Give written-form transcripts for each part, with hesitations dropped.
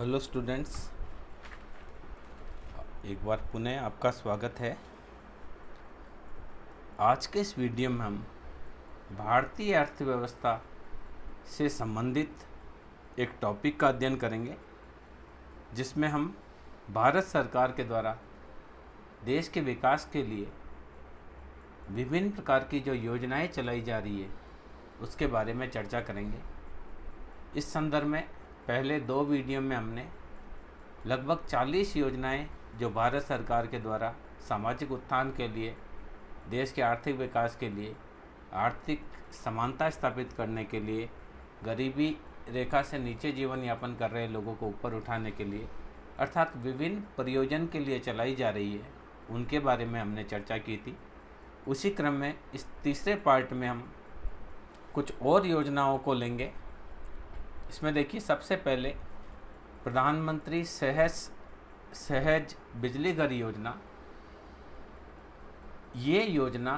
Hello students, एक बार पुनः आपका स्वागत है। आज के इस वीडियो में हम भारतीय अर्थव्यवस्था से संबंधित एक टॉपिक का अध्ययन करेंगे, जिसमें हम भारत सरकार के द्वारा देश के विकास के लिए विभिन्न प्रकार की जो योजनाएं चलाई जा रही है उसके बारे में चर्चा करेंगे। इस संदर्भ में पहले 2 वीडियो में हमने लगभग 40 योजनाएं जो भारत सरकार के द्वारा सामाजिक उत्थान के लिए, देश के आर्थिक विकास के लिए, आर्थिक समानता स्थापित करने के लिए, गरीबी रेखा से नीचे जीवन यापन कर रहे लोगों को ऊपर उठाने के लिए, अर्थात विभिन्न प्रयोजन के लिए चलाई जा रही है, उनके बारे में हमने चर्चा की थी। उसी क्रम में इस तीसरे पार्ट में हम कुछ और योजनाओं को लेंगे। इसमें देखिए, सबसे पहले प्रधानमंत्री सहज बिजली घर योजना। ये योजना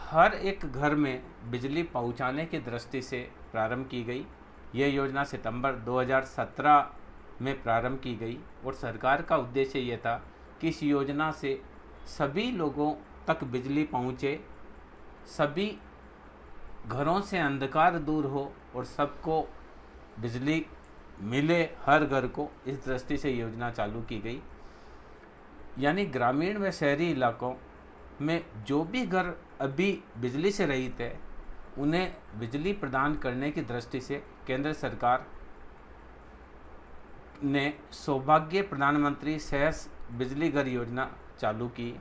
हर एक घर में बिजली पहुंचाने की दृष्टि से प्रारंभ की गई। ये योजना सितंबर 2017 में प्रारंभ की गई और सरकार का उद्देश्य ये था कि इस योजना से सभी लोगों तक बिजली पहुंचे, सभी घरों से अंधकार दूर हो और सबको बिजली मिले, हर घर को। इस दृष्टि से योजना चालू की गई। यानी ग्रामीण व शहरी इलाकों में जो भी घर अभी बिजली से रहित है, उन्हें बिजली प्रदान करने की दृष्टि से केंद्र सरकार ने सौभाग्य प्रधानमंत्री सहज बिजली घर योजना चालू की।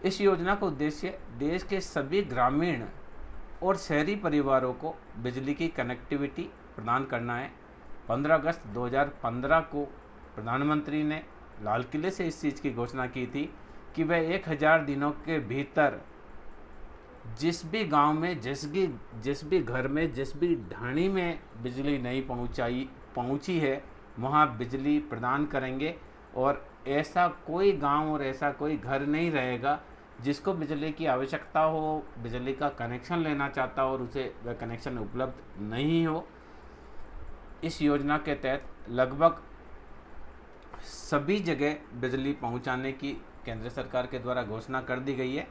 इस योजना का उद्देश्य देश के सभी ग्रामीण और शहरी परिवारों को बिजली की कनेक्टिविटी प्रदान करना है। 15 अगस्त 2015 को प्रधानमंत्री ने लाल किले से इस चीज़ की घोषणा की थी कि वह 1000 दिनों के भीतर जिस भी गांव में, जिस भी घर में, जिस भी ढाणी में बिजली नहीं पहुंची है, वहां बिजली प्रदान करेंगे। और ऐसा कोई गांव और ऐसा कोई घर नहीं रहेगा जिसको बिजली की आवश्यकता हो, बिजली का कनेक्शन लेना चाहता हो और उसे वह कनेक्शन उपलब्ध नहीं हो। इस योजना के तहत लगभग सभी जगह बिजली पहुंचाने की केंद्र सरकार के द्वारा घोषणा कर दी गई है,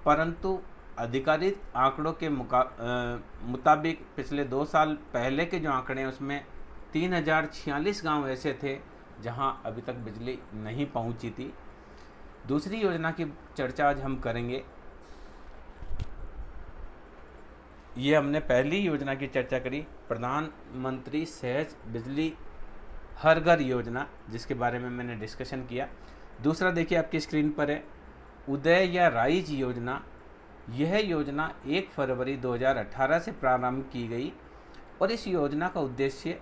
परंतु आधिकारिक आंकड़ों के मुताबिक पिछले 2 साल पहले के जो आंकड़े हैं उसमें 3046 गांव ऐसे थे जहां अभी तक बिजली नहीं पहुंची थी। दूसरी योजना की चर्चा आज हम करेंगे। ये हमने पहली योजना की चर्चा करी, प्रधानमंत्री सहज बिजली हर घर योजना, जिसके बारे में मैंने डिस्कशन किया। दूसरा देखिए आपकी स्क्रीन पर है, उदय या राइज योजना। यह योजना 1 फरवरी 2018 से प्रारंभ की गई और इस योजना का उद्देश्य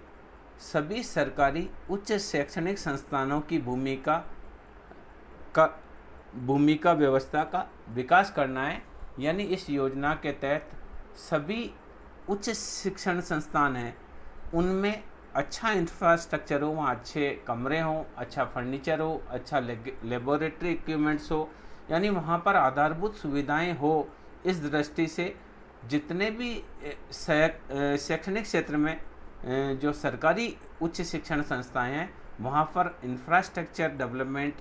सभी सरकारी उच्च शैक्षणिक संस्थानों की भूमिका व्यवस्था का विकास करना है। यानी इस योजना के तहत सभी उच्च शिक्षण संस्थान हैं, उनमें अच्छा इंफ्रास्ट्रक्चर हो, वहाँ अच्छे कमरे हों, अच्छा फर्नीचर हो, अच्छा लेबोरेटरी इक्विपमेंट्स हो, यानी वहाँ पर आधारभूत सुविधाएं हो। इस दृष्टि से जितने भी शैक्षणिक क्षेत्र में जो सरकारी उच्च शिक्षण संस्थाएं हैं, वहाँ पर इंफ्रास्ट्रक्चर डेवलपमेंट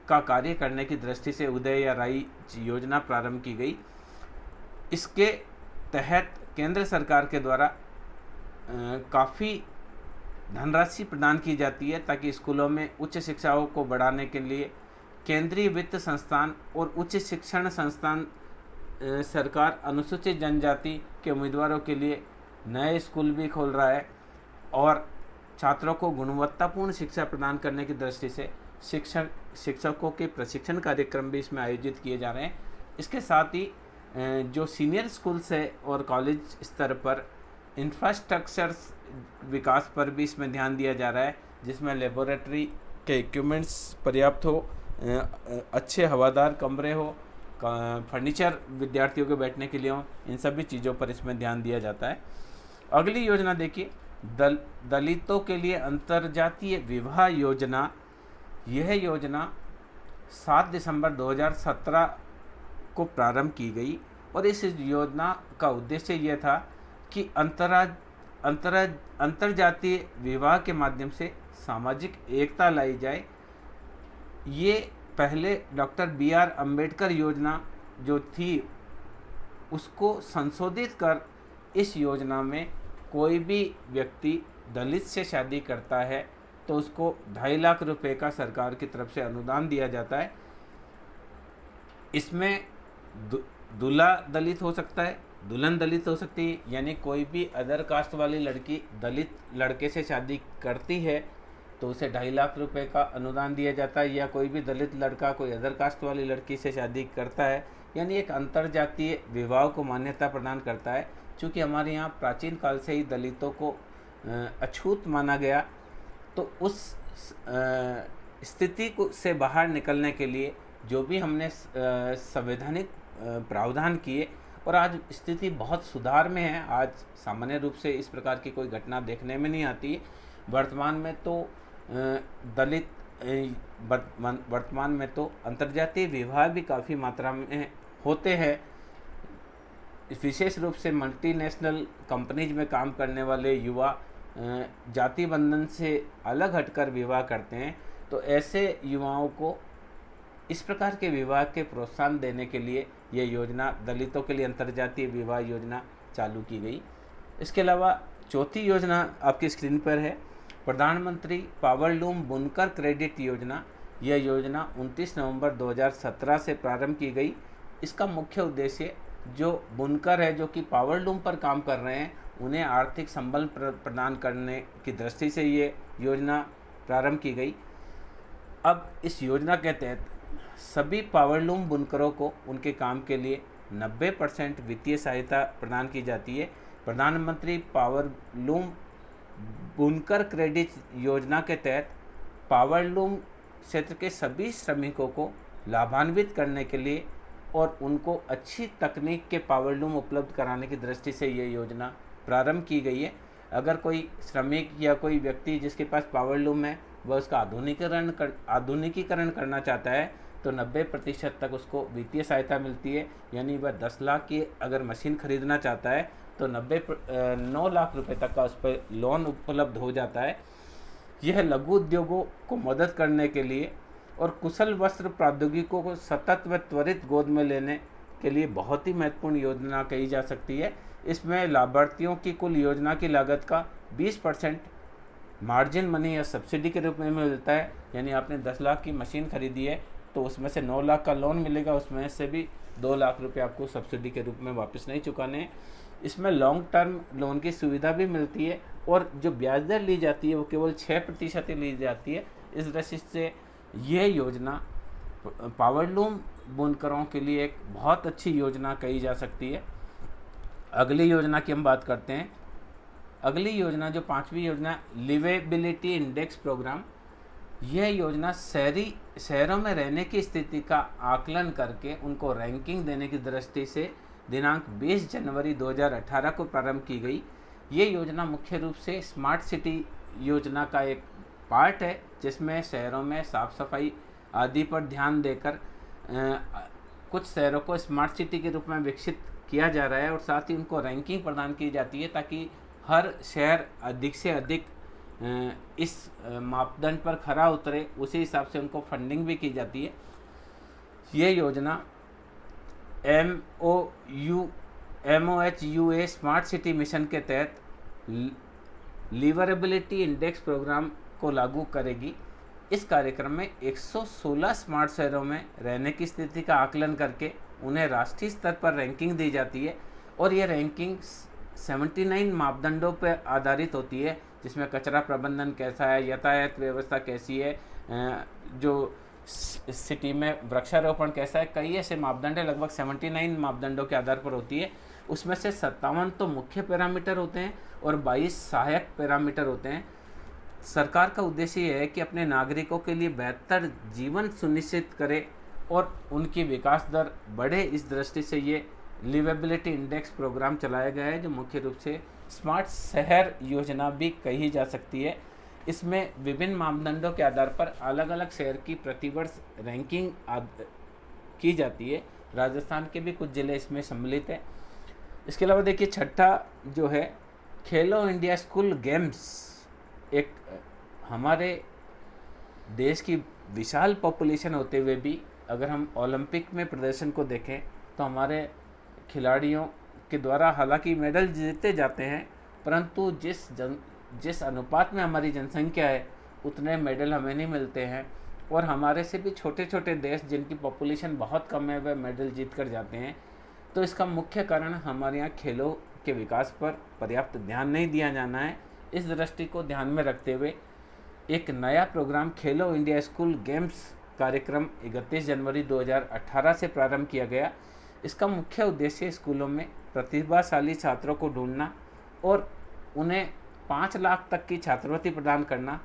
का कार्य करने की दृष्टि से उदय या राइज योजना प्रारंभ की गई। इसके तहत केंद्र सरकार के द्वारा काफ़ी धनराशि प्रदान की जाती है ताकि स्कूलों में उच्च शिक्षाओं को बढ़ाने के लिए केंद्रीय वित्त संस्थान और उच्च शिक्षण संस्थान सरकार अनुसूचित जनजाति के उम्मीदवारों के लिए नए स्कूल भी खोल रहा है और छात्रों को गुणवत्तापूर्ण शिक्षा प्रदान करने की दृष्टि से शिक्षकों के प्रशिक्षण कार्यक्रम भी इसमें आयोजित किए जा रहे हैं। इसके साथ ही जो सीनियर स्कूल्स है और कॉलेज स्तर पर इंफ्रास्ट्रक्चर विकास पर भी इसमें ध्यान दिया जा रहा है, जिसमें लेबोरेटरी के इक्विपमेंट्स पर्याप्त हो, अच्छे हवादार कमरे हो, फर्नीचर विद्यार्थियों के बैठने के लिए हो, इन सभी चीज़ों पर इसमें ध्यान दिया जाता है। अगली योजना देखिए, दलितों के लिए अंतर्जातीय विवाह योजना। यह योजना 7 दिसंबर 2017 को प्रारंभ की गई और इस योजना का उद्देश्य यह था कि अंतर्जातीय विवाह के माध्यम से सामाजिक एकता लाई जाए। ये पहले डॉक्टर BR अम्बेडकर योजना जो थी उसको संशोधित कर इस योजना में कोई भी व्यक्ति दलित से शादी करता है तो उसको 2.5 लाख रुपए का सरकार की तरफ से अनुदान दिया जाता है। इसमें दूल्हा दलित हो सकता है, दुल्हन दलित हो सकती है, यानी कोई भी अदर कास्ट वाली लड़की दलित लड़के से शादी करती है तो उसे 2.5 लाख रुपए का अनुदान दिया जाता है, या कोई भी दलित लड़का कोई अदर कास्ट वाली लड़की से शादी करता है, यानी एक अंतरजातीय विवाह को मान्यता प्रदान करता है। चूँकि हमारे यहाँ प्राचीन काल से ही दलितों को अछूत माना गया, तो उस स्थिति को से बाहर निकलने के लिए जो भी हमने संवैधानिक प्रावधान किए, और आज स्थिति बहुत सुधार में है। आज सामान्य रूप से इस प्रकार की कोई घटना देखने में नहीं आती। वर्तमान में तो अंतर्जातीय विवाह भी काफ़ी मात्रा में होते हैं। विशेष रूप से मल्टीनेशनल कंपनीज में काम करने वाले युवा जाति बंधन से अलग हटकर विवाह करते हैं। तो ऐसे युवाओं को इस प्रकार के विवाह के प्रोत्साहन देने के लिए ये योजना, दलितों के लिए अंतर्जातीय विवाह योजना चालू की गई। इसके अलावा चौथी योजना आपकी स्क्रीन पर है, प्रधानमंत्री पावरलूम बुनकर क्रेडिट योजना। यह योजना 29 नवंबर 2017 से प्रारंभ की गई। इसका मुख्य उद्देश्य जो बुनकर है, जो कि पावरलूम पर काम कर रहे हैं, उन्हें आर्थिक संबल प्रदान करने की दृष्टि से ये योजना प्रारंभ की गई। अब इस योजना के तहत सभी पावरलूम बुनकरों को उनके काम के लिए 90% वित्तीय सहायता प्रदान की जाती है। प्रधानमंत्री पावरलूम बुनकर क्रेडिट योजना के तहत पावरलूम क्षेत्र के सभी श्रमिकों को लाभान्वित करने के लिए और उनको अच्छी तकनीक के पावरलूम उपलब्ध कराने की दृष्टि से ये योजना प्रारंभ की गई है। अगर कोई श्रमिक या कोई व्यक्ति जिसके पास पावरलूम है वह उसका आधुनिकीकरण करना चाहता है तो 90% तक उसको वित्तीय सहायता मिलती है। यानी वह 10 लाख की अगर मशीन खरीदना चाहता है तो 9 लाख रुपए तक का उस पर लोन उपलब्ध हो जाता है। यह लघु उद्योगों को मदद करने के लिए और कुशल वस्त्र प्रौद्योगिकों को सतत व त्वरित गोद में लेने के लिए बहुत ही महत्वपूर्ण योजना कही जा सकती है। इसमें लाभार्थियों की कुल योजना की लागत का 20% मार्जिन मनी या सब्सिडी के रूप में मिलता है। यानी आपने 10 लाख की मशीन खरीदी है तो उसमें से 9 लाख का लोन मिलेगा, उसमें से भी 2 लाख रुपए आपको सब्सिडी के रूप में वापस नहीं चुकाने हैं। इसमें लॉन्ग टर्म लोन की सुविधा भी मिलती है और जो ब्याज दर ली जाती है वो केवल 6% ही ली जाती है। इस दृष्टि से यह योजना पावरलूम बुनकरों के लिए एक बहुत अच्छी योजना कही जा सकती है। अगली योजना की हम बात करते हैं। अगली योजना जो 5वीं योजना लिवेबिलिटी इंडेक्स प्रोग्राम, यह योजना शहरों में रहने की स्थिति का आकलन करके उनको रैंकिंग देने की दृष्टि से दिनांक 20 जनवरी 2018 को प्रारंभ की गई। ये योजना मुख्य रूप से स्मार्ट सिटी योजना का एक पार्ट है, जिसमें शहरों में साफ सफाई आदि पर ध्यान देकर कुछ शहरों को स्मार्ट सिटी के रूप में विकसित किया जा रहा है और साथ ही उनको रैंकिंग प्रदान की जाती है ताकि हर शहर अधिक से अधिक इस मापदंड पर खरा उतरे। उसी हिसाब से उनको फंडिंग भी की जाती है। ये योजना MOHUA स्मार्ट सिटी मिशन के तहत लिवरेबिलिटी इंडेक्स प्रोग्राम को लागू करेगी। इस कार्यक्रम में 116 स्मार्ट शहरों में रहने की स्थिति का आकलन करके उन्हें राष्ट्रीय स्तर पर रैंकिंग दी जाती है और ये रैंकिंग 79 मापदंडों पर आधारित होती है, जिसमें कचरा प्रबंधन कैसा है, यातायात व्यवस्था कैसी है, जो सिटी में वृक्षारोपण कैसा है, कई ऐसे मापदंड है, लगभग 79 मापदंडों के आधार पर होती है। उसमें से 57 तो मुख्य पैरामीटर होते हैं और 22 सहायक पैरामीटर होते हैं। सरकार का उद्देश्य यह है कि अपने नागरिकों के लिए बेहतर जीवन सुनिश्चित करे और उनकी विकास दर बढ़े। इस दृष्टि से ये लिवेबिलिटी इंडेक्स प्रोग्राम चलाया गया है, जो मुख्य रूप से स्मार्ट शहर योजना भी कही जा सकती है। इसमें विभिन्न मापदंडों के आधार पर अलग अलग शहर की प्रतिवर्ष रैंकिंग की जाती है। राजस्थान के भी कुछ ज़िले इसमें सम्मिलित हैं। इसके अलावा देखिए छठा जो है खेलो इंडिया स्कूल गेम्स एक हमारे देश की विशाल पॉपुलेशन होते हुए भी अगर हम ओलंपिक में प्रदर्शन को देखें तो हमारे खिलाड़ियों के द्वारा हालांकि मेडल जीते जाते हैं, परंतु जिस अनुपात में हमारी जनसंख्या है उतने मेडल हमें नहीं मिलते हैं। और हमारे से भी छोटे छोटे देश जिनकी पॉपुलेशन बहुत कम है वह मेडल जीत कर जाते हैं। तो इसका मुख्य कारण हमारे यहाँ खेलों के विकास पर पर्याप्त ध्यान नहीं दिया जाना है। इस दृष्टि को ध्यान में रखते हुए एक नया प्रोग्राम खेलो इंडिया स्कूल गेम्स कार्यक्रम 31 जनवरी 2018 से प्रारंभ किया गया। इसका मुख्य उद्देश्य स्कूलों में प्रतिभाशाली छात्रों को ढूंढना और उन्हें 5 लाख तक की छात्रवृत्ति प्रदान करना।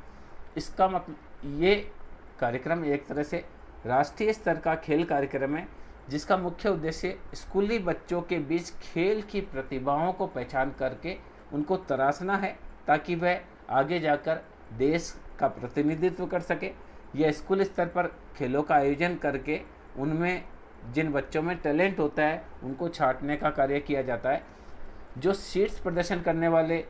इसका मतलब ये कार्यक्रम एक तरह से राष्ट्रीय स्तर का खेल कार्यक्रम है, जिसका मुख्य उद्देश्य स्कूली बच्चों के बीच खेल की प्रतिभाओं को पहचान करके उनको तराशना है, ताकि वह आगे जाकर देश का प्रतिनिधित्व कर सके। यह स्कूल स्तर पर खेलों का आयोजन करके उनमें जिन बच्चों में टैलेंट होता है उनको छांटने का कार्य किया जाता है। जो शीर्ष प्रदर्शन करने वाले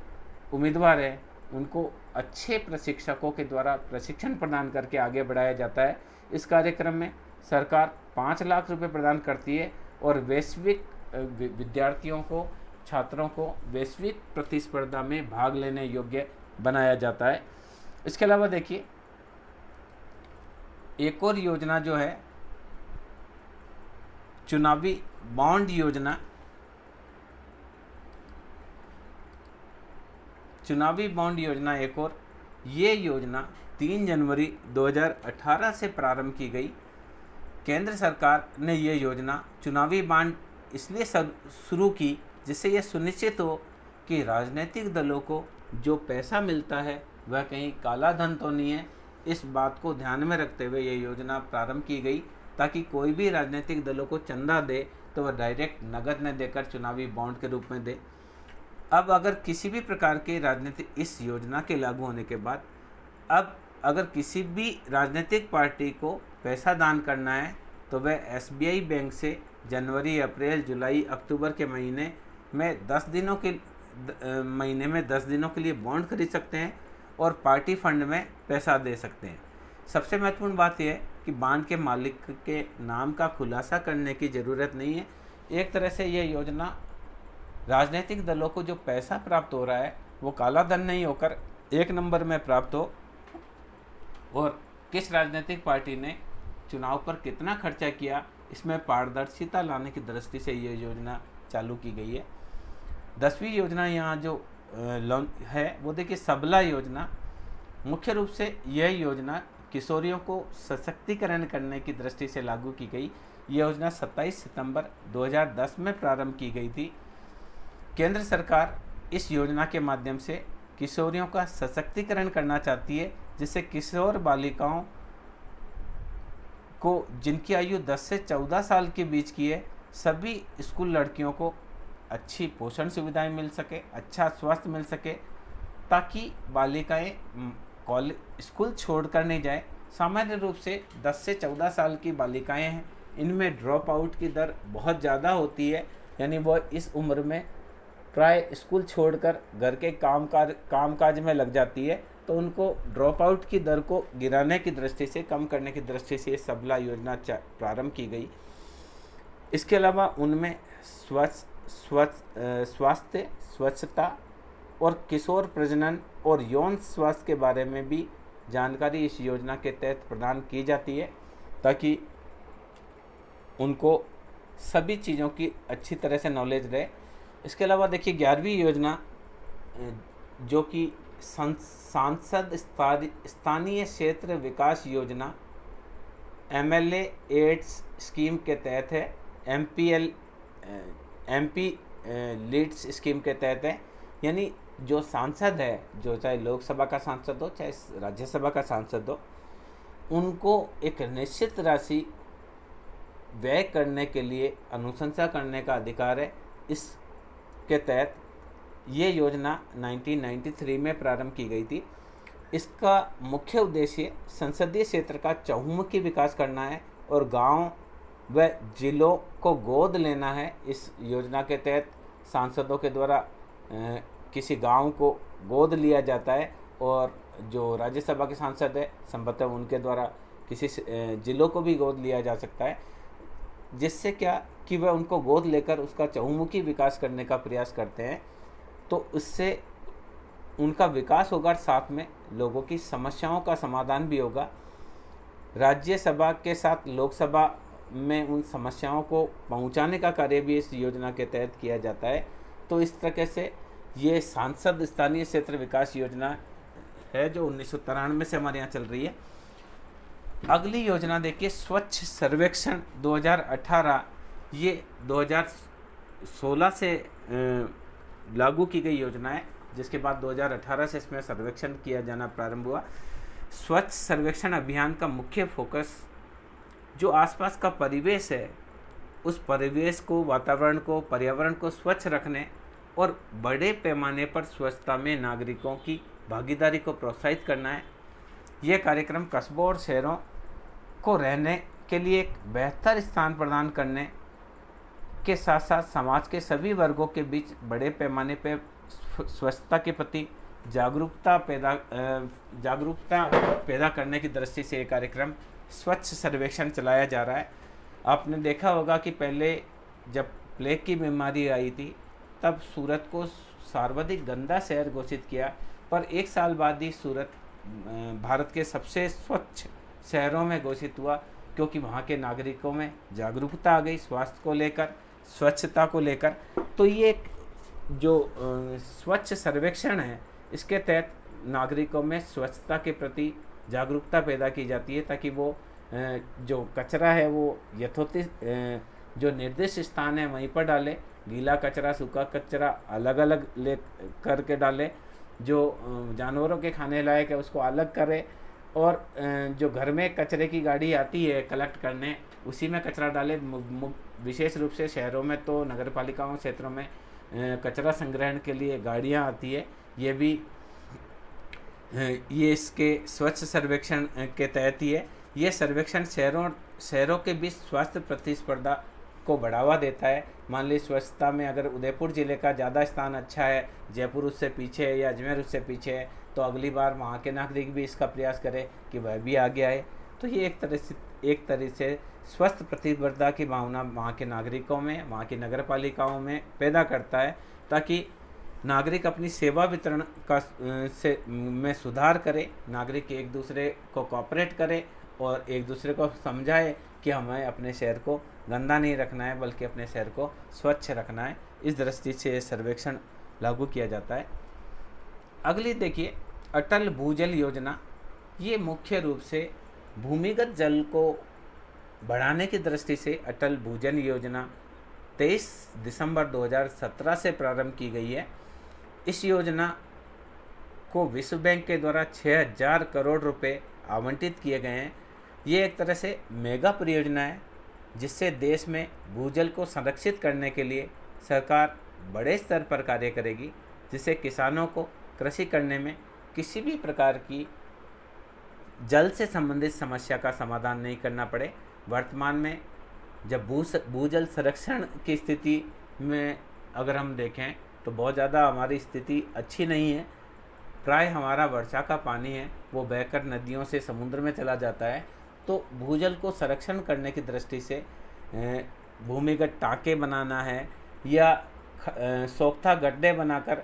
उम्मीदवार हैं उनको अच्छे प्रशिक्षकों के द्वारा प्रशिक्षण प्रदान करके आगे बढ़ाया जाता है। इस कार्यक्रम में सरकार 5 लाख रुपए प्रदान करती है और वैश्विक विद्यार्थियों को, छात्रों को वैश्विक प्रतिस्पर्धा में भाग लेने योग्य बनाया जाता है। इसके अलावा देखिए एक और योजना जो है चुनावी बॉन्ड योजना। चुनावी बॉन्ड योजना एक और, ये योजना 3 जनवरी 2018 से प्रारंभ की गई। केंद्र सरकार ने ये योजना चुनावी बॉन्ड इसलिए शुरू की जिससे यह सुनिश्चित हो कि राजनीतिक दलों को जो पैसा मिलता है वह कहीं काला धन तो नहीं है। इस बात को ध्यान में रखते हुए ये योजना प्रारंभ की गई ताकि कोई भी राजनीतिक दलों को चंदा दे तो वह डायरेक्ट नगद न देकर चुनावी बॉन्ड के रूप में दे। अब अगर किसी भी प्रकार के राजनीतिक इस योजना के लागू होने के बाद अब अगर किसी भी राजनीतिक पार्टी को पैसा दान करना है तो वह SBI बैंक से जनवरी, अप्रैल, जुलाई, अक्टूबर के महीने में 10 दिनों के लिए बॉन्ड खरीद सकते हैं और पार्टी फंड में पैसा दे सकते हैं। सबसे महत्वपूर्ण बात यह है कि बॉन्ड के मालिक के नाम का खुलासा करने की ज़रूरत नहीं है। एक तरह से यह योजना राजनीतिक दलों को जो पैसा प्राप्त हो रहा है वो काला धन नहीं होकर एक नंबर में प्राप्त हो और किस राजनीतिक पार्टी ने चुनाव पर कितना खर्चा किया इसमें पारदर्शिता लाने की दृष्टि से ये योजना चालू की गई है। 10वीं योजना यहाँ जो है वो देखिए सबला योजना। मुख्य रूप से यह योजना किशोरियों को सशक्तिकरण करने की दृष्टि से लागू की गई। यह योजना 27 सितंबर 2010 में प्रारंभ की गई थी। केंद्र सरकार इस योजना के माध्यम से किशोरियों का सशक्तिकरण करना चाहती है, जिससे किशोर बालिकाओं को जिनकी आयु 10 से 14 साल के बीच की है, सभी स्कूल लड़कियों को अच्छी पोषण सुविधाएं मिल सके, अच्छा स्वास्थ्य मिल सके, ताकि बालिकाएं स्कूल छोड़कर नहीं जाए। सामान्य रूप से 10 से 14 साल की बालिकाएं हैं, इनमें ड्रॉप आउट की दर बहुत ज़्यादा होती है, यानी वह इस उम्र में प्राय स्कूल छोड़कर घर के कामकाज में लग जाती है। तो उनको ड्रॉप आउट की दर को गिराने की दृष्टि से, कम करने की दृष्टि से सबला योजना प्रारंभ की गई। इसके अलावा उनमें स्वास्थ्य, स्वच्छता और किशोर प्रजनन और यौन स्वास्थ्य के बारे में भी जानकारी इस योजना के तहत प्रदान की जाती है, ताकि उनको सभी चीज़ों की अच्छी तरह से नॉलेज रहे। इसके अलावा देखिए 11वीं योजना जो कि सांसद स्थानीय क्षेत्र विकास योजना MLA एड्स स्कीम के तहत है, MP लीड्स स्कीम के तहत है। यानी जो सांसद है, जो चाहे लोकसभा का सांसद हो चाहे राज्यसभा का सांसद हो, उनको एक निश्चित राशि व्यय करने के लिए अनुशंसा करने का अधिकार है। इसके तहत ये योजना 1993 में प्रारंभ की गई थी। इसका मुख्य उद्देश्य संसदीय क्षेत्र का चहुमुखी विकास करना है और गांव व जिलों को गोद लेना है। इस योजना के तहत सांसदों के द्वारा किसी गांव को गोद लिया जाता है और जो राज्यसभा के सांसद है संभवतः उनके द्वारा किसी जिलों को भी गोद लिया जा सकता है, जिससे क्या कि वह उनको गोद लेकर उसका चहुमुखी विकास करने का प्रयास करते हैं। तो उससे उनका विकास होगा, साथ में लोगों की समस्याओं का समाधान भी होगा। राज्यसभा के साथ लोकसभा में उन समस्याओं को पहुंचाने का कार्य भी इस योजना के तहत किया जाता है। तो इस तरह से ये सांसद स्थानीय क्षेत्र विकास योजना है जो 1993 से हमारे यहाँ चल रही है। अगली योजना देखिए स्वच्छ सर्वेक्षण 2018, ये 2016 से लागू की गई योजना है, जिसके बाद 2018 से इसमें सर्वेक्षण किया जाना प्रारंभ हुआ। स्वच्छ सर्वेक्षण अभियान का मुख्य फोकस जो आसपास का परिवेश है, उस परिवेश को, वातावरण को, पर्यावरण को स्वच्छ रखने और बड़े पैमाने पर स्वच्छता में नागरिकों की भागीदारी को प्रोत्साहित करना है। यह कार्यक्रम कस्बों और शहरों को रहने के लिए एक बेहतर स्थान प्रदान करने के साथ साथ समाज के सभी वर्गों के बीच बड़े पैमाने पर स्वच्छता के प्रति जागरूकता पैदा करने की दृष्टि से ये कार्यक्रम स्वच्छ सर्वेक्षण चलाया जा रहा है। आपने देखा होगा कि पहले जब प्लेग की बीमारी आई थी तब सूरत को सर्वाधिक गंदा शहर घोषित किया, पर एक साल बाद ही सूरत भारत के सबसे स्वच्छ शहरों में घोषित हुआ, क्योंकि वहाँ के नागरिकों में जागरूकता आ गई स्वास्थ्य को लेकर, स्वच्छता को लेकर। तो ये एक जो स्वच्छ सर्वेक्षण है, इसके तहत नागरिकों में स्वच्छता के प्रति जागरूकता पैदा की जाती है, ताकि वो जो कचरा है वो यथोचित जो निर्दिष्ट स्थान है वहीं पर डाले, गीला कचरा सूखा कचरा अलग अलग ले करके डाले, जो जानवरों के खाने लायक है उसको अलग करे, और जो घर में कचरे की गाड़ी आती है कलेक्ट करने उसी में कचरा डाले। विशेष रूप से शहरों में तो नगर पालिकाओं क्षेत्रों में कचरा संग्रहण के लिए गाड़ियां आती है, ये इसके स्वच्छ सर्वेक्षण के तहत ही है। ये सर्वेक्षण शहरों के बीच स्वास्थ्य प्रतिस्पर्धा को बढ़ावा देता है। मान लीजिए स्वच्छता में अगर उदयपुर जिले का ज़्यादा स्थान अच्छा है, जयपुर उससे पीछे है या अजमेर उससे पीछे है, तो अगली बार वहाँ के नागरिक भी इसका प्रयास करें कि वह भी आगे आए। तो ये एक तरह से स्वस्थ प्रतिस्पर्धा की भावना वहाँ के नागरिकों में, वहाँ की नगर पालिकाओं में पैदा करता है, ताकि नागरिक अपनी सेवा वितरण में सुधार करे, नागरिक एक दूसरे को कोऑपरेट करे और एक दूसरे को समझाए कि हमें अपने शहर को गंदा नहीं रखना है बल्कि अपने शहर को स्वच्छ रखना है। इस दृष्टि से ये सर्वेक्षण लागू किया जाता है। अगली देखिए अटल भूजल योजना। ये मुख्य रूप से भूमिगत जल को बढ़ाने की दृष्टि से अटल भूजल योजना 23 दिसंबर 2017 से प्रारंभ की गई है। इस योजना को विश्व बैंक के द्वारा 6000 करोड़ रुपए आवंटित किए गए हैं। ये एक तरह से मेगा परियोजना है, जिससे देश में भूजल को संरक्षित करने के लिए सरकार बड़े स्तर पर कार्य करेगी, जिससे किसानों को कृषि करने में किसी भी प्रकार की जल से संबंधित समस्या का समाधान नहीं करना पड़े। वर्तमान में जब भूजल संरक्षण की स्थिति में अगर हम देखें तो बहुत ज़्यादा हमारी स्थिति अच्छी नहीं है। प्राय हमारा वर्षा का पानी है वो बहकर नदियों से समुद्र में चला जाता है। तो भूजल को संरक्षण करने की दृष्टि से भूमिगत टाँके बनाना है या सोख्ता गड्ढे बनाकर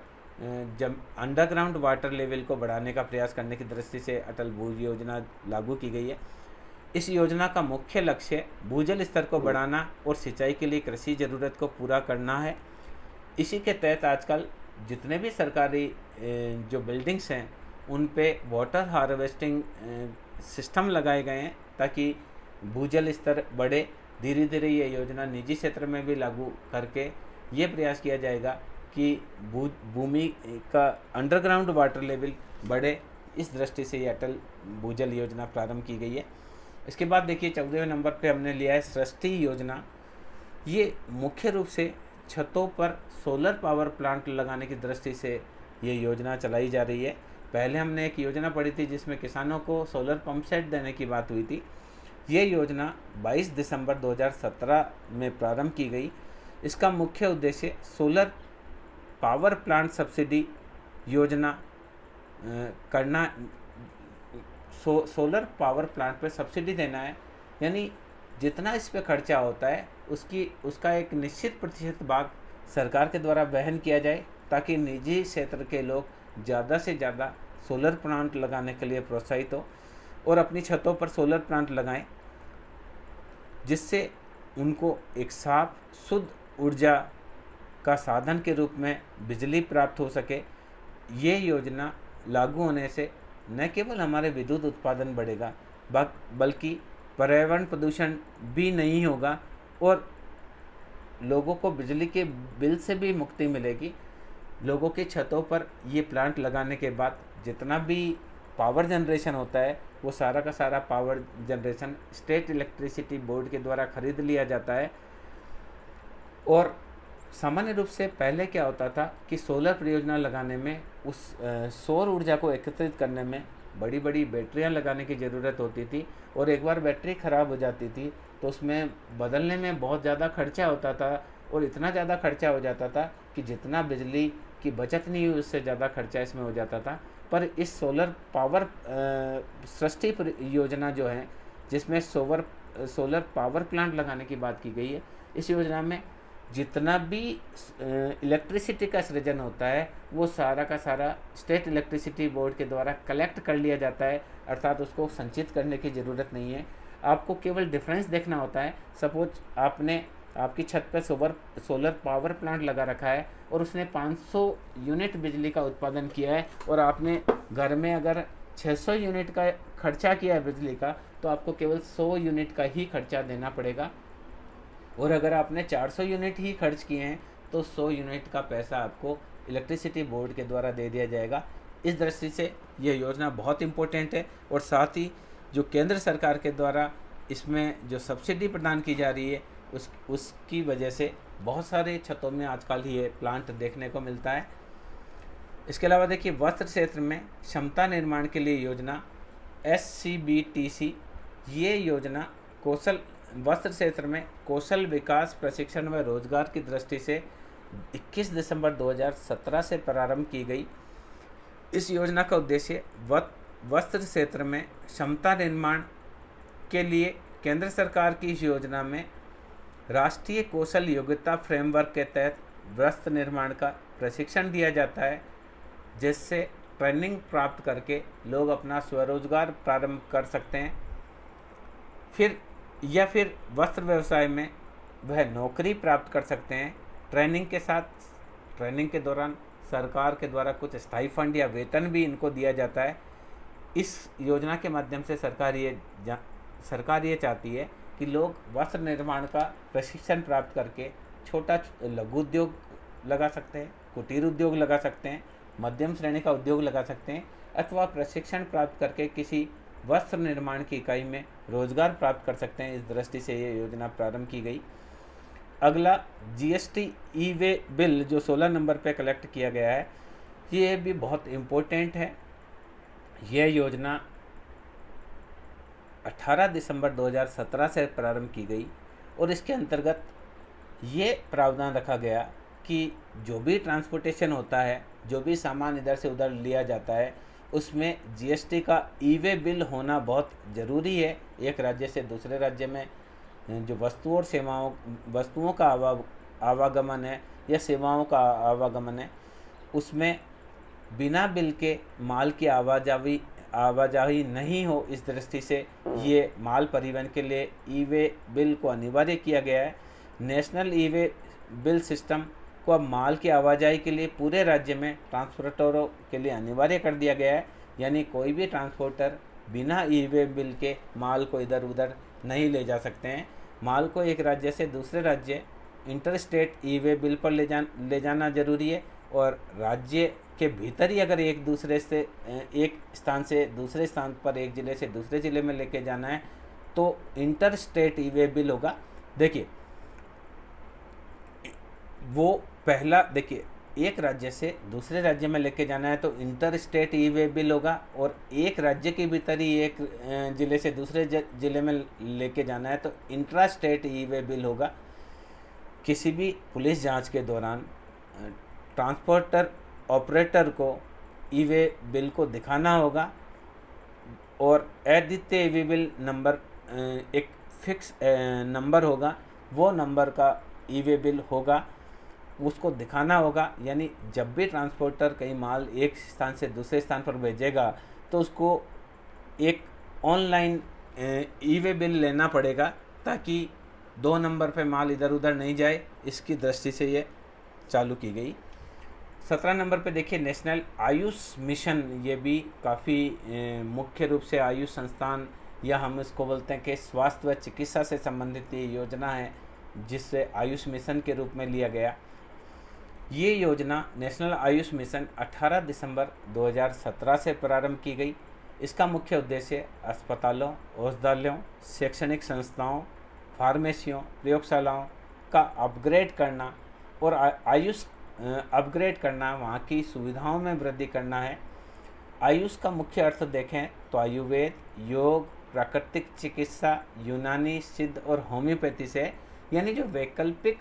जब अंडरग्राउंड वाटर लेवल को बढ़ाने का प्रयास करने की दृष्टि से अटल भूजल योजना लागू की गई है। इस योजना का मुख्य लक्ष्य भूजल स्तर को बढ़ाना और सिंचाई के लिए कृषि ज़रूरत को पूरा करना है। इसी के तहत आजकल जितने भी सरकारी जो बिल्डिंग्स हैं उन पे वाटर हार्वेस्टिंग सिस्टम लगाए गए हैं, ताकि भूजल स्तर बढ़े। धीरे धीरे ये योजना निजी क्षेत्र में भी लागू करके ये प्रयास किया जाएगा कि भूमि का अंडरग्राउंड वाटर लेवल बढ़े। इस दृष्टि से ये अटल भूजल योजना प्रारंभ की गई है। इसके बाद देखिए 14वें नंबर पे हमने लिया है सृष्टि योजना। ये मुख्य रूप से छतों पर सोलर पावर प्लांट लगाने की दृष्टि से ये योजना चलाई जा रही है। पहले हमने एक योजना पढ़ी थी जिसमें किसानों को सोलर पंप सेट देने की बात हुई थी। ये योजना 22 दिसंबर 2017 में प्रारंभ की गई। इसका मुख्य उद्देश्य सोलर पावर प्लांट सब्सिडी योजना करना सोलर पावर प्लांट पे सब्सिडी देना है, यानी जितना इस पे खर्चा होता है उसका एक निश्चित प्रतिशत भाग सरकार के द्वारा वहन किया जाए, ताकि निजी क्षेत्र के लोग ज़्यादा से ज़्यादा सोलर प्लांट लगाने के लिए प्रोत्साहित हो और अपनी छतों पर सोलर प्लांट लगाएं, जिससे उनको एक साफ शुद्ध ऊर्जा का साधन के रूप में बिजली प्राप्त हो सके। ये योजना लागू होने से न केवल हमारे विद्युत उत्पादन बढ़ेगा, बल्कि पर्यावरण प्रदूषण भी नहीं होगा और लोगों को बिजली के बिल से भी मुक्ति मिलेगी। लोगों की छतों पर ये प्लांट लगाने के बाद जितना भी पावर जनरेशन होता है वो सारा का सारा power generation state electricity board के द्वारा खरीद लिया जाता है। और सामान्य रूप से पहले क्या होता था कि सोलर परियोजना लगाने में उस सौर ऊर्जा को एकत्रित करने में बड़ी बड़ी बैटरियां लगाने की ज़रूरत होती थी, और एक बार बैटरी ख़राब हो जाती थी तो उसमें बदलने में बहुत ज़्यादा खर्चा होता था, और इतना ज़्यादा खर्चा हो जाता था कि जितना बिजली की बचत नहीं हुई उससे ज़्यादा खर्चा इसमें हो जाता था। पर इस सोलर पावर सृष्टि योजना जो है, जिसमें सोलर पावर प्लांट लगाने की बात की गई है, इस योजना में जितना भी इलेक्ट्रिसिटी का सृजन होता है वो सारा का सारा स्टेट इलेक्ट्रिसिटी बोर्ड के द्वारा कलेक्ट कर लिया जाता है, अर्थात उसको संचित करने की ज़रूरत नहीं है। आपको केवल डिफरेंस देखना होता है। सपोज आपकी छत पर सोलर पावर प्लांट लगा रखा है और उसने 500 यूनिट बिजली का उत्पादन किया है, और आपने घर में अगर 600 यूनिट का खर्चा किया है बिजली का, तो आपको केवल 100 यूनिट का ही खर्चा देना पड़ेगा। और अगर आपने 400 यूनिट ही खर्च किए हैं तो 100 यूनिट का पैसा आपको इलेक्ट्रिसिटी बोर्ड के द्वारा दे दिया जाएगा। इस दृष्टि से यह योजना बहुत इम्पोर्टेंट है, और साथ ही जो केंद्र सरकार के द्वारा इसमें जो सब्सिडी प्रदान की जा रही है उसकी वजह से बहुत सारे छतों में आजकल ये प्लांट देखने को मिलता है। इसके अलावा देखिए, वस्त्र क्षेत्र में क्षमता निर्माण के लिए योजना SCBTC, ये योजना वस्त्र क्षेत्र में कौशल विकास प्रशिक्षण व रोजगार की दृष्टि से 21 दिसंबर 2017 से प्रारंभ की गई। इस योजना का उद्देश्य वस्त्र क्षेत्र में क्षमता निर्माण के लिए केंद्र सरकार की इस योजना में राष्ट्रीय कौशल योग्यता फ्रेमवर्क के तहत वस्त्र निर्माण का प्रशिक्षण दिया जाता है, जिससे ट्रेनिंग प्राप्त करके लोग अपना स्वरोजगार प्रारंभ कर सकते हैं। फिर वस्त्र व्यवसाय में वह नौकरी प्राप्त कर सकते हैं। ट्रेनिंग के दौरान सरकार के द्वारा कुछ स्थायी फंड या वेतन भी इनको दिया जाता है। इस योजना के माध्यम से सरकार ये चाहती है कि लोग वस्त्र निर्माण का प्रशिक्षण प्राप्त करके छोटा लघु उद्योग लगा सकते हैं, कुटीर उद्योग लगा सकते हैं, मध्यम श्रेणी का उद्योग लगा सकते हैं, अथवा प्रशिक्षण प्राप्त करके किसी वस्त्र निर्माण की इकाई में रोजगार प्राप्त कर सकते हैं। इस दृष्टि से ये योजना प्रारंभ की गई। अगला GST ई-वे बिल जो 16 नंबर पे कलेक्ट किया गया है, ये भी बहुत इम्पोर्टेंट है। यह योजना 18 दिसंबर 2017 से प्रारंभ की गई, और इसके अंतर्गत ये प्रावधान रखा गया कि जो भी ट्रांसपोर्टेशन होता है, जो भी सामान इधर से उधर लिया जाता है, उसमें GST का ई-वे बिल होना बहुत ज़रूरी है। एक राज्य से दूसरे राज्य में जो वस्तुओं का आवागमन है या सेवाओं का आवागमन है, उसमें बिना बिल के माल की आवाजाही नहीं हो, इस दृष्टि से ये माल परिवहन के लिए ई-वे बिल को अनिवार्य किया गया है। नेशनल ई-वे बिल सिस्टम को अब माल की आवाजाही के लिए पूरे राज्य में ट्रांसपोर्टरों के लिए अनिवार्य कर दिया गया है, यानी कोई भी ट्रांसपोर्टर बिना ई-वे बिल के माल को इधर उधर नहीं ले जा सकते हैं। माल को एक राज्य से दूसरे राज्य इंटर स्टेट ई-वे बिल पर ले जाना जरूरी है, और राज्य के भीतर ही अगर एक स्थान से दूसरे स्थान पर, एक ज़िले से दूसरे ज़िले में लेके जाना है तो इंटर स्टेट ई-वे बिल होगा। देखिए, एक राज्य से दूसरे राज्य में लेके जाना है तो इंटर स्टेट ई-वे बिल होगा, और एक राज्य के भीतर ही एक ज़िले से दूसरे ज़िले में लेके जाना है तो इंट्रा स्टेट ई-वे बिल होगा। किसी भी पुलिस जांच के दौरान ट्रांसपोर्टर ऑपरेटर को ई-वे बिल को दिखाना होगा। और अद्वितीय ई-वे-बिल नंबर एक फिक्स नंबर होगा, वो नंबर का ई-वे-बिल होगा, उसको दिखाना होगा। यानी जब भी ट्रांसपोर्टर कहीं माल एक स्थान से दूसरे स्थान पर भेजेगा तो उसको एक ऑनलाइन ई-वे-बिल लेना पड़ेगा, ताकि 2 नंबर पे माल इधर उधर नहीं जाए। इसकी दृष्टि से ये चालू की गई। 17 नंबर पे देखिए नेशनल आयुष मिशन। ये भी काफ़ी मुख्य रूप से आयुष संस्थान, या हम इसको बोलते हैं कि स्वास्थ्य व चिकित्सा से संबंधित ये योजना है, जिससे आयुष मिशन के रूप में लिया गया। ये योजना नेशनल आयुष मिशन 18 दिसंबर 2017 से प्रारंभ की गई। इसका मुख्य उद्देश्य अस्पतालों, औषधालयों, शैक्षणिक संस्थाओं, फार्मेसियों, प्रयोगशालाओं का अपग्रेड करना और आयुष अपग्रेड करना, वहाँ की सुविधाओं में वृद्धि करना है। आयुष का मुख्य अर्थ देखें तो आयुर्वेद, योग, प्राकृतिक चिकित्सा, यूनानी, सिद्ध और होम्योपैथी से, यानी जो वैकल्पिक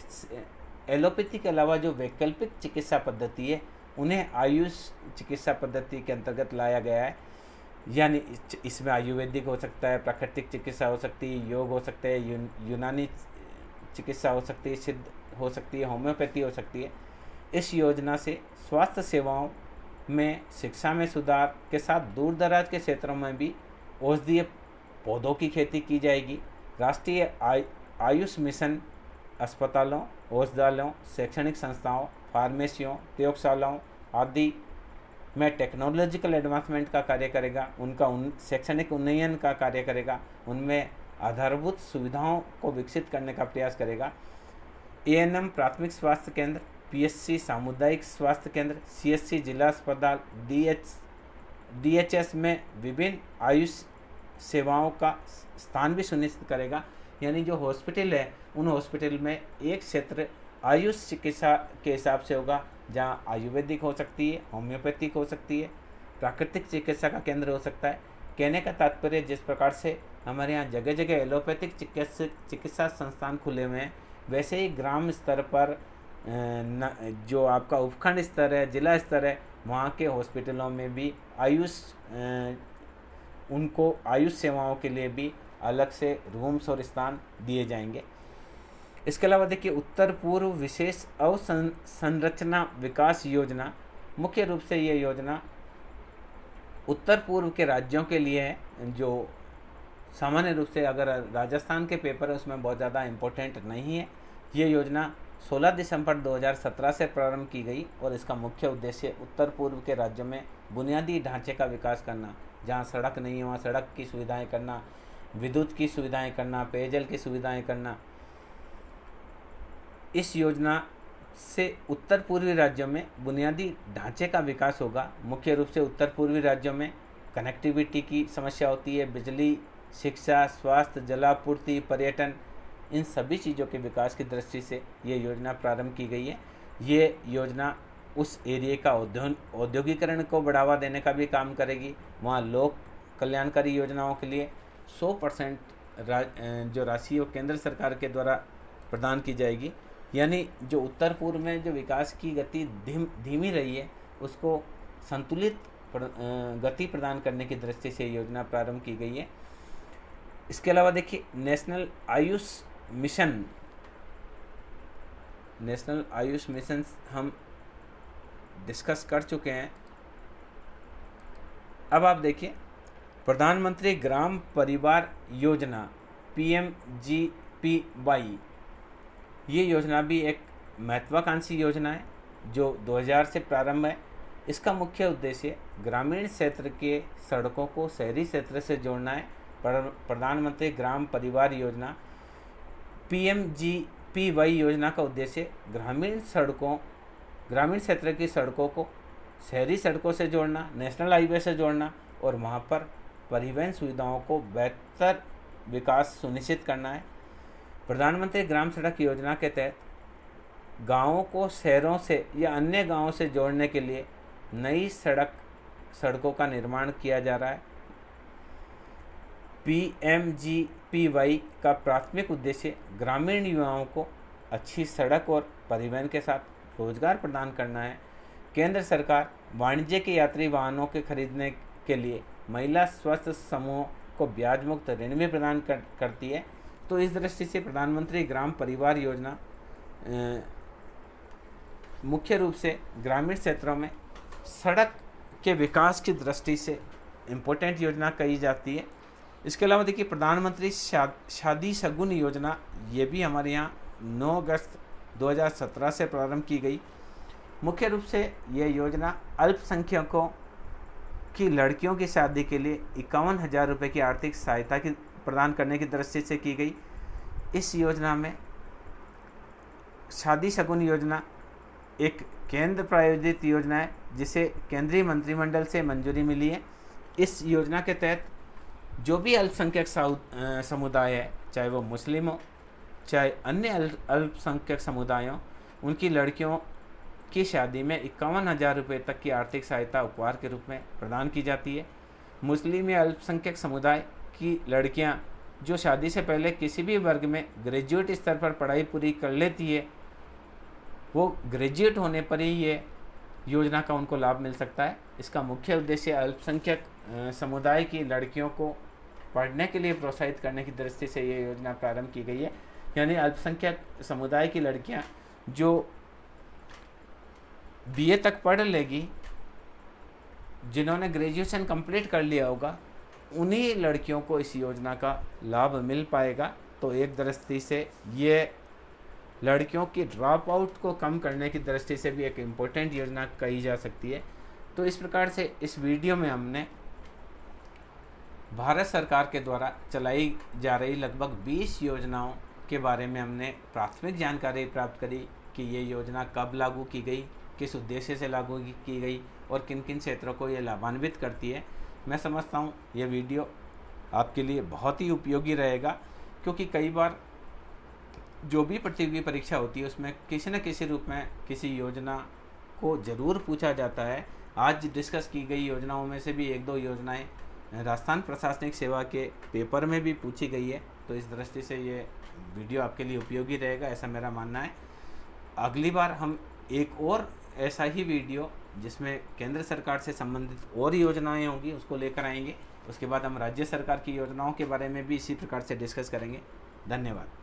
एलोपैथी के अलावा जो वैकल्पिक चिकित्सा पद्धति है, उन्हें आयुष चिकित्सा पद्धति के अंतर्गत लाया गया है। यानी इसमें आयुर्वेदिक हो सकता है, प्राकृतिक चिकित्सा हो सकती है, योग हो सकता है, यूनानी चिकित्सा हो सकती है, सिद्ध हो सकती है, होम्योपैथी हो सकती है। इस योजना से स्वास्थ्य सेवाओं में, शिक्षा में सुधार के साथ दूर दराज के क्षेत्रों में भी औषधीय पौधों की खेती की जाएगी। राष्ट्रीय आयुष मिशन अस्पतालों, औषधालयों, शैक्षणिक संस्थाओं, फार्मेसियों, प्रयोगशालाओं आदि में टेक्नोलॉजिकल एडवांसमेंट का कार्य करेगा, उनका शैक्षणिक उन्नयन का कार्य करेगा, उनमें आधारभूत सुविधाओं को विकसित करने का प्रयास करेगा। एएनएम प्राथमिक स्वास्थ्य केंद्र, पीएचसी सामुदायिक स्वास्थ्य केंद्र, सीएचसी जिला अस्पताल, डीएचएस में विभिन्न आयुष सेवाओं का स्थान भी सुनिश्चित करेगा। यानी जो हॉस्पिटल है, उन हॉस्पिटल में एक क्षेत्र आयुष चिकित्सा के हिसाब से होगा, जहाँ आयुर्वेदिक हो सकती है, होम्योपैथिक हो सकती है, प्राकृतिक चिकित्सा का केंद्र हो सकता है। कहने का तात्पर्य, जिस प्रकार से हमारे यहाँ जगह जगह एलोपैथिक चिकित्सा संस्थान खुले हुए हैं, वैसे ही ग्राम स्तर पर जो आपका उपखंड स्तर है, जिला स्तर है, वहाँ के हॉस्पिटलों में भी उनको आयुष सेवाओं के लिए भी अलग से रूम्स और स्थान दिए जाएंगे। इसके अलावा देखिए उत्तर पूर्व विशेष अवसंरचना विकास योजना, मुख्य रूप से ये योजना उत्तर पूर्व के राज्यों के लिए है, जो सामान्य रूप से अगर राजस्थान के पेपर है उसमें बहुत ज़्यादा इम्पोर्टेंट नहीं है। ये योजना 16 दिसंबर 2017 से प्रारंभ की गई और इसका मुख्य उद्देश्य उत्तर पूर्व के राज्यों में बुनियादी ढांचे का विकास करना, जहाँ सड़क नहीं है वहाँ सड़क की सुविधाएं करना, विद्युत की सुविधाएं करना, पेयजल की सुविधाएं करना। इस योजना से उत्तर पूर्वी राज्यों में बुनियादी ढांचे का विकास होगा। मुख्य रूप से उत्तर पूर्वी राज्यों में कनेक्टिविटी की समस्या होती है, बिजली, शिक्षा, स्वास्थ्य, जलापूर्ति, पर्यटन, इन सभी चीज़ों के विकास की दृष्टि से ये योजना प्रारंभ की गई है। ये योजना उस एरिया का औद्योगिकरण को बढ़ावा देने का भी काम करेगी। वहाँ लोक कल्याणकारी योजनाओं के लिए 100% जो राशि वो केंद्र सरकार के द्वारा प्रदान की जाएगी। यानी जो उत्तर पूर्व में जो विकास की गति धीमी रही है, उसको संतुलित गति प्रदान करने की दृष्टि से योजना प्रारंभ की गई है। इसके अलावा देखिए नेशनल आयुष मिशन हम डिस्कस कर चुके हैं। अब आप देखिए प्रधानमंत्री ग्राम परिवार योजना PMGPY, ये योजना भी एक महत्वाकांक्षी योजना है जो 2000 से प्रारंभ है। इसका मुख्य उद्देश्य ग्रामीण क्षेत्र के सड़कों को शहरी क्षेत्र से जोड़ना है। प्रधानमंत्री ग्राम परिवार योजना PMGPY योजना का उद्देश्य ग्रामीण क्षेत्र की सड़कों को शहरी सड़कों से जोड़ना, नेशनल हाईवे से जोड़ना और वहाँ पर परिवहन सुविधाओं को बेहतर विकास सुनिश्चित करना है। प्रधानमंत्री ग्राम सड़क योजना के तहत गांवों को शहरों से या अन्य गांवों से जोड़ने के लिए नई सड़कों का निर्माण किया जा रहा है। PMGPY का प्राथमिक उद्देश्य ग्रामीण युवाओं को अच्छी सड़क और परिवहन के साथ रोजगार प्रदान करना है। केंद्र सरकार वाणिज्य के यात्री वाहनों के खरीदने के लिए महिला स्वस्थ समूह को ब्याज मुक्त ऋण भी प्रदान करती है। तो इस दृष्टि से प्रधानमंत्री ग्राम परिवार योजना मुख्य रूप से ग्रामीण क्षेत्रों में सड़क के विकास की दृष्टि से इम्पोर्टेंट योजना कही जाती है। इसके अलावा देखिए प्रधानमंत्री शादी शगुन योजना, ये भी हमारे यहाँ 9 अगस्त 2017 से प्रारंभ की गई। मुख्य रूप से यह योजना अल्पसंख्यकों की लड़कियों की शादी के लिए 51,000 रुपये की आर्थिक सहायता की प्रदान करने की दृष्टि से की गई। इस योजना में शादी शगुन योजना एक केंद्र प्रायोजित योजना है जिसे केंद्रीय मंत्रिमंडल से मंजूरी मिली है। इस योजना के तहत जो भी अल्पसंख्यक समुदाय है, चाहे वो मुस्लिम हो चाहे अन्य अल्पसंख्यक समुदाय हों, उनकी लड़कियों की शादी में 51,000 रुपये तक की आर्थिक सहायता उपहार के रूप में प्रदान की जाती है। मुस्लिम या अल्पसंख्यक समुदाय की लड़कियां जो शादी से पहले किसी भी वर्ग में ग्रेजुएट स्तर पर पढ़ाई पूरी कर लेती है, वो ग्रेजुएट होने पर ही ये योजना का उनको लाभ मिल सकता है। इसका मुख्य उद्देश्य अल्पसंख्यक समुदाय की लड़कियों को पढ़ने के लिए प्रोत्साहित करने की दृष्टि से ये योजना प्रारंभ की गई है। यानी अल्पसंख्यक समुदाय की लड़कियां जो बीए तक पढ़ लेगी, जिन्होंने ग्रेजुएशन कंप्लीट कर लिया होगा, उन्हीं लड़कियों को इस योजना का लाभ मिल पाएगा। तो एक दृष्टि से ये लड़कियों की ड्रॉप आउट को कम करने की दृष्टि से भी एक इम्पोर्टेंट योजना कही जा सकती है। तो इस प्रकार से इस वीडियो में हमने भारत सरकार के द्वारा चलाई जा रही लगभग 20 योजनाओं के बारे में हमने प्राथमिक जानकारी प्राप्त करी कि ये योजना कब लागू की गई, किस उद्देश्य से लागू की गई और किन किन क्षेत्रों को ये लाभान्वित करती है। मैं समझता हूँ ये वीडियो आपके लिए बहुत ही उपयोगी रहेगा, क्योंकि कई बार जो भी प्रतियोगी परीक्षा होती है उसमें किसी न किसी रूप में किसी योजना को ज़रूर पूछा जाता है। आज डिस्कस की गई योजनाओं में से भी 1-2 योजनाएं राजस्थान प्रशासनिक सेवा के पेपर में भी पूछी गई है। तो इस दृष्टि से ये वीडियो आपके लिए उपयोगी रहेगा, ऐसा मेरा मानना है। अगली बार हम एक और ऐसा ही वीडियो जिसमें केंद्र सरकार से संबंधित और योजनाएं होंगी उसको लेकर आएंगे। उसके बाद हम राज्य सरकार की योजनाओं के बारे में भी इसी प्रकार से डिस्कस करेंगे। धन्यवाद।